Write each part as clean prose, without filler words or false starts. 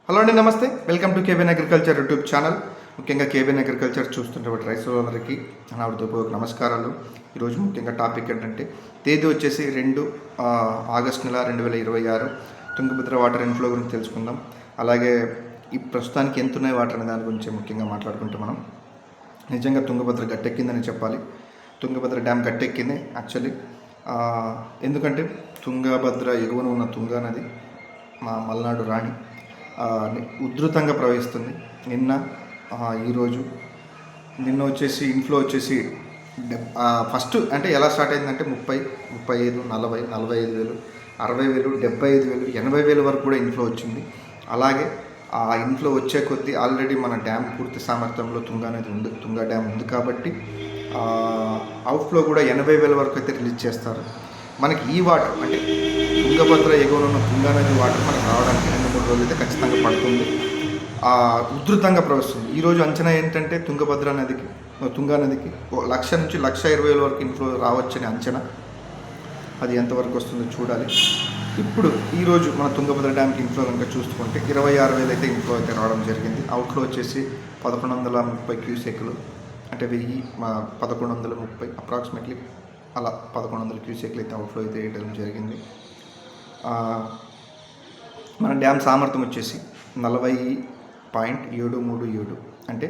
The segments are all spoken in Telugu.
హలో అండి, నమస్తే. Welcome to cabin agriculture YouTube channel. ముఖ్యంగా కేబిన్ అగ్రికల్చర్ చూస్తున్నటువంటి రైతులందరికీ నా హృదయపూర్వక నమస్కారాలు. ఈరోజు ముఖ్యంగా టాపిక్ ఏంటంటే తేదీ వచ్చేసి 2 ఆగస్టు నెల 2026 తుంగభద్ర వాటర్ ఇన్ఫ్లో గురించి తెలుసుకుందాం. అలాగే ఈ ప్రస్తుతానికి ఎంత ఉన్నాయి వాటర్ అనే దాని గురించి ముఖ్యంగా మాట్లాడుకుంటే మనం నిజంగా తుంగభద్ర గట్టెక్కిందని చెప్పాలి. తుంగభద్ర డ్యామ్ గట్టెక్కింది యాక్చువల్లీ. ఎందుకంటే తుంగభద్ర ఎగువన ఉన్న తుంగా నది మా మల్నాడు రాణి ఉధృతంగా ప్రవహిస్తుంది. ఈరోజు వచ్చేసి ఇన్ఫ్లో వచ్చేసి ఫస్ట్ అంటే ఎలా స్టార్ట్ అయిందంటే 30, 35, 40, 45,000, 60,000, 75,000, 80,000 వరకు కూడా ఇన్ఫ్లో వచ్చింది. అలాగే ఆ ఇన్ఫ్లో వచ్చే కొద్దీ ఆల్రెడీ మన డ్యామ్ పూర్తి సామర్థ్యంలో తుంగా అనేది ఉంది, తుంగా డ్యామ్ ఉంది కాబట్టి అవుట్ఫ్లో కూడా 80,000 వరకు అయితే రిలీజ్ చేస్తారు. మనకి ఈ వాటర్ అంటే తుంగభద్ర ఎగువన ఉన్న తుంగా నది వాటర్ మనకు రావడానికి 2-3 రోజులు అయితే ఖచ్చితంగా పడుతుంది. ఉధృతంగా ప్రవహిస్తుంది. ఈరోజు అంచనా ఏంటంటే తుంగా నదికి 1,00,000 నుంచి 1,20,000 వరకు ఇన్ఫ్లో రావచ్చని అంచనా. అది ఎంతవరకు వస్తుందో చూడాలి. ఇప్పుడు ఈరోజు మన తుంగభద్ర డ్యామ్కి ఇన్ఫ్లో కనుక చూసుకుంటే 26,000 అయితే ఇన్ఫ్లో అయితే రావడం జరిగింది. అవుట్ఫ్లో వచ్చేసి 1,130 క్యూసెక్లు, అంటే 1,1130 అప్రాక్సిమేట్లీ అలా 1,100 క్యూసెక్లు అయితే అవుట్ఫ్లో అయితే వేయడం జరిగింది. మన డ్యామ్ సామర్థ్యం వచ్చేసి 40.737, అంటే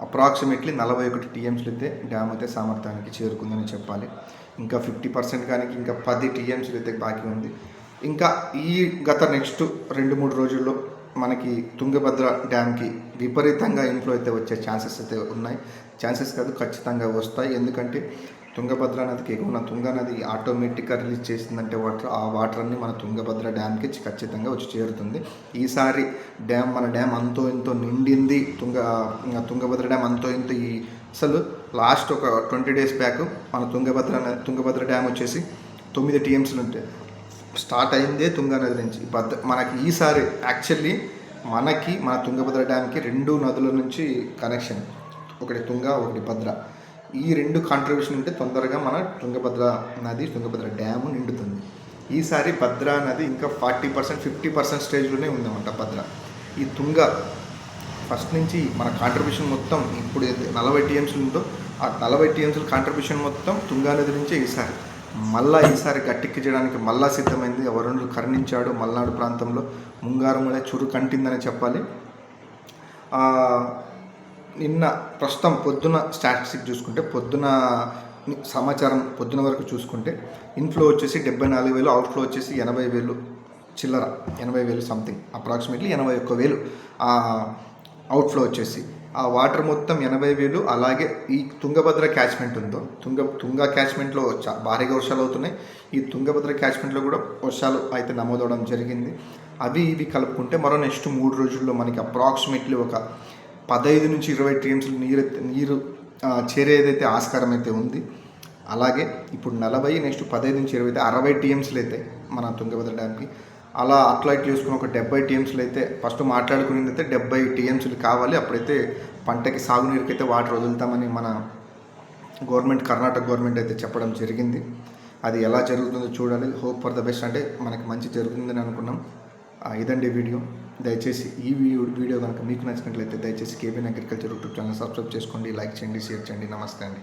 అప్రాక్సిమేట్లీ 41 టీఎంసీలు అయితే డ్యామ్ అయితే సామర్థ్యానికి చేరుకుందని చెప్పాలి. ఇంకా 50% కానీ ఇంకా 10 టీఎంసీలు అయితే బాకీ ఉంది. ఇంకా ఈ గత నెక్స్ట్ 2-3 రోజుల్లో మనకి తుంగభద్ర డ్యామ్కి విపరీతంగా ఇన్ఫ్లో అయితే వచ్చే ఛాన్సెస్ అయితే ఉన్నాయి. ఛాన్సెస్ కాదు, ఖచ్చితంగా వస్తాయి. ఎందుకంటే తుంగభద్ర నదికి ఎగువన తుంగా నది ఆటోమేటిక్గా రిలీజ్ చేసిందంటే ఆ వాటర్ అన్ని మన తుంగభద్ర డ్యామ్కి ఖచ్చితంగా వచ్చి చేరుతుంది. ఈసారి మన డ్యామ్ అంతో ఇంతో నిండింది. తుంగభద్ర డ్యామ్ అంతో ఇంతో అసలు లాస్ట్ ఒక 20 days బ్యాక్ మన తుంగభద్ర డ్యామ్ వచ్చేసి 9 టీఎంసీలు ఉంటాయి. స్టార్ట్ అయిందే తుంగా నది నుంచి. మనకి ఈసారి యాక్చువల్లీ మన తుంగభద్ర డ్యామ్కి 2 నదుల నుంచి కనెక్షన్, ఒకటి తుంగా, ఒకటి భద్ర. ఈ 2 కాంట్రిబ్యూషన్ ఉంటే తొందరగా మన తుంగభద్ర డ్యాము నిండుతుంది. ఈసారి భద్రా నది ఇంకా 40%, 50% స్టేజ్లోనే ఉందన్నమాట భద్ర. ఈ తుంగా ఫస్ట్ నుంచి మన కాంట్రిబ్యూషన్ మొత్తం ఇప్పుడు 40 టీఎంసీలు ఉందో ఆ 40 టీఎంసీల కాంట్రిబ్యూషన్ మొత్తం తుంగా నది నుంచే ఈసారి గట్టెక్కి చేయడానికి మళ్ళా సిద్ధమైంది. వరుణుడు కరుణించాడు. మల్నాడు ప్రాంతంలో ముంగారుమూల చురు కంటిందని చెప్పాలి. నిన్న ప్రస్తుతం పొద్దున స్టాటిస్టిక్ చూసుకుంటే పొద్దున వరకు చూసుకుంటే ఇన్ఫ్లో వచ్చేసి 74,000, అవుట్ఫ్లో వచ్చేసి 80,000 చిల్లర, 80,000 సంథింగ్, అప్రాక్సిమేట్లీ 81,000 అవుట్ఫ్లో వచ్చేసి. ఆ వాటర్ మొత్తం 80,000. అలాగే ఈ తుంగభద్ర క్యాచ్మెంట్ ఉందో తుంగా క్యాచ్మెంట్లో భారీగా వర్షాలు అవుతున్నాయి. ఈ తుంగభద్ర క్యాచ్మెంట్లో కూడా వర్షాలు అయితే నమోదవడం జరిగింది. ఇవి కలుపుకుంటే మరో నెక్స్ట్ 3 రోజుల్లో మనకి అప్రాక్సిమేట్లీ ఒక 15 నుంచి 20 టీఎంసీలు నీరు చేరేదైతే ఆస్కారం అయితే ఉంది. అలాగే ఇప్పుడు 40, నెక్స్ట్ 15 నుంచి 20 అయితే 60 టీఎంసీలు అయితే మన తుంగభద్ర డ్యామ్కి. అట్లా ఇట్లా చూసుకుని ఒక 70 టీఎంసీలు అయితే ఫస్ట్ మాట్లాడుకునేది అయితే 70 టీఎంసీలు కావాలి. అప్పుడైతే పంటకి సాగునీరుకి అయితే వాటర్ వదులుతామని మన కర్ణాటక గవర్నమెంట్ అయితే చెప్పడం జరిగింది. అది ఎలా జరుగుతుందో చూడాలి. హోప్ ఫర్ ద బెస్ట్, అంటే మనకి మంచి జరుగుతుందని అనుకున్నాం. ఇదండి వీడియో. దయచేసి ఈ వీడియో కనుక మీకు నచ్చినట్లయితే దయచేసి cabin agriculture YouTube channel subscribe చేసుకోండి, లైక్ చేయండి, షేర్ చేయండి. నమస్తే అండి.